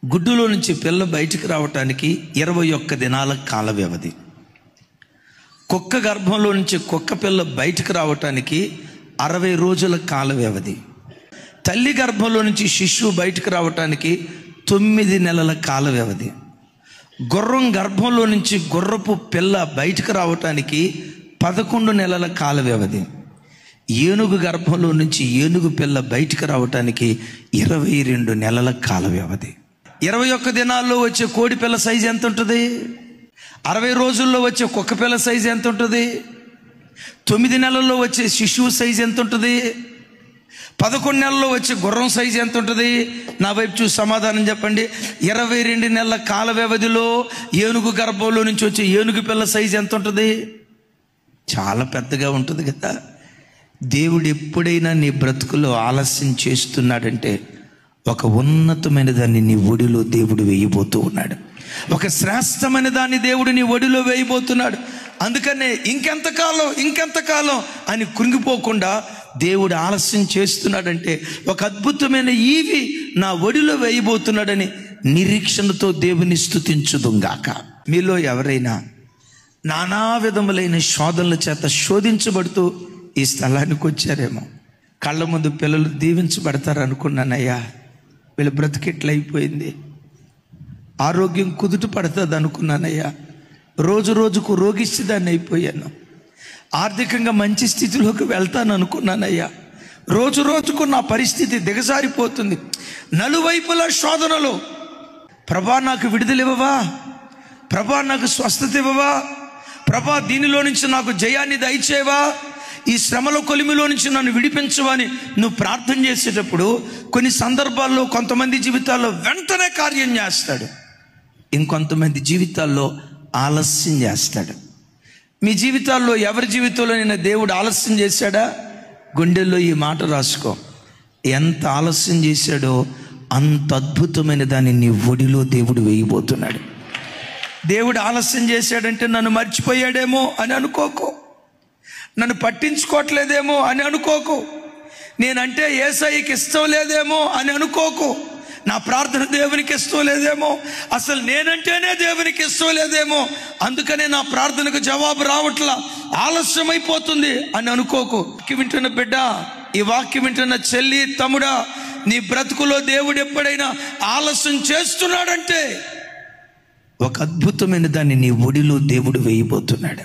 గుడ్డులో నుంచి పిల్ల బయటికి రావటానికి 21 దినాల కాల వ్యవధి. కుక్క గర్భంలో నుంచి కుక్క పిల్ల బయటికి రావటానికి 60 రోజుల కాల వ్యవధి. తల్లి గర్భంలో నుంచి శిశువు బయటికి రావటానికి 9 నెలల కాల వ్యవధి. గుర్రం గర్భంలో నుంచి గుర్రపు పిల్ల బయటికి రావటానికి 11 నెలల కాల వ్యవధి. ఏనుగు గర్భంలో నుంచి ఏనుగు పిల్ల బయటికి రావటానికి 22 నెలల కాల వ్యవధి. 21 దినాల్లో వచ్చే కోడి పిల్ల సైజు ఎంత ఉంటుంది? 60 రోజుల్లో వచ్చే కుక్క పిల్ల సైజు ఎంత ఉంటుంది? 9 నెలల్లో వచ్చే శిశువు సైజు ఎంత ఉంటుంది? 11 నెలల్లో వచ్చే గుర్రం సైజు ఎంత ఉంటుంది? నా వైపు చూసి సమాధానం చెప్పండి. 22 నెలల కాల వ్యవధిలో ఏనుగు గర్భంలో నుంచి వచ్చే ఏనుగు పిల్ల సైజు ఎంత ఉంటుంది? చాలా పెద్దగా ఉంటుంది కదా. దేవుడు ఎప్పుడైనా నీ బ్రతుకులో ఆలస్యం చేస్తున్నాడంటే ఒక ఉన్నతమైన దాన్ని నీ ఒడిలో దేవుడు వేయబోతూ ఉన్నాడు. ఒక శ్రేష్టమైన దాన్ని దేవుడు నీ ఒడిలో వేయబోతున్నాడు. అందుకనే ఇంకెంతకాలం అని కృంగిపోకుండా దేవుడు ఆలస్యం చేస్తున్నాడంటే ఒక అద్భుతమైన ఈవి నా ఒడిలో వేయబోతున్నాడని నిరీక్షణతో దేవుని స్తుతించుదుంగాక. మీలో ఎవరైనా నానా విధములైన శోధనల చేత శోధించబడుతూ ఈ స్థలానికి వచ్చారేమో. కళ్ళ ముందు పిల్లలు దీవించబడతారు అనుకున్నానయ్యా, వీళ్ళ బ్రతికెట్లయిపోయింది. ఆరోగ్యం కుదుట పడుతుంది అనుకున్నానయ్యా, రోజు రోజుకు రోగిష్టిదాన్ని అయిపోయాను. ఆర్థికంగా మంచి స్థితిలోకి వెళ్తాను అనుకున్నానయ్యా, రోజు రోజుకు నా పరిస్థితి దిగజారిపోతుంది. నలువైపుల శోధనలు. ప్రభా నాకు విడుదలివ్వవా? ప్రభా నాకు స్వస్థత ఇవ్వవా? ప్రభా దీనిలో నుంచి నాకు జయాన్ని దయచేవా? ఈ శ్రమల కొలిమిలో నుంచి నన్ను విడిపించవని నువ్వు ప్రార్థన చేసేటప్పుడు కొన్ని సందర్భాల్లో కొంతమంది జీవితాల్లో వెంటనే కార్యం చేస్తాడు, ఇంకొంతమంది జీవితాల్లో ఆలస్యం చేస్తాడు. మీ జీవితాల్లో ఎవరి జీవితంలో నేను దేవుడు ఆలస్యం చేశాడా? గుండెల్లో ఈ మాట రాసుకో. ఎంత ఆలస్యం చేశాడో అంత అద్భుతమైన దాన్ని నీ ఒడిలో దేవుడు వేయబోతున్నాడు. దేవుడు ఆలస్యం చేశాడంటే నన్ను మర్చిపోయాడేమో అని అనుకోకు, నన్ను పట్టించుకోవట్లేదేమో అని అనుకోకు, నేనంటే యేసయ్యకి ఇష్టం లేదేమో అని అనుకోకు, నా ప్రార్థన దేవునికి ఇష్టం లేదేమో, అసలు నేనంటేనే దేవునికి ఇష్టం లేదేమో, అందుకనే నా ప్రార్థనకు జవాబు రావట్లా, ఆలస్యమైపోతుంది అని అనుకోకు. వాక్యం వింటున్న బిడ్డ, ఈ వాక్యం వింటున్న చెల్లి, తమ్ముడా, నీ బ్రతుకులో దేవుడు ఎప్పుడైనా ఆలస్యం చేస్తున్నాడంటే ఒక అద్భుతమైన దాన్ని నీ ఒడిలో దేవుడు వేయబోతున్నాడు.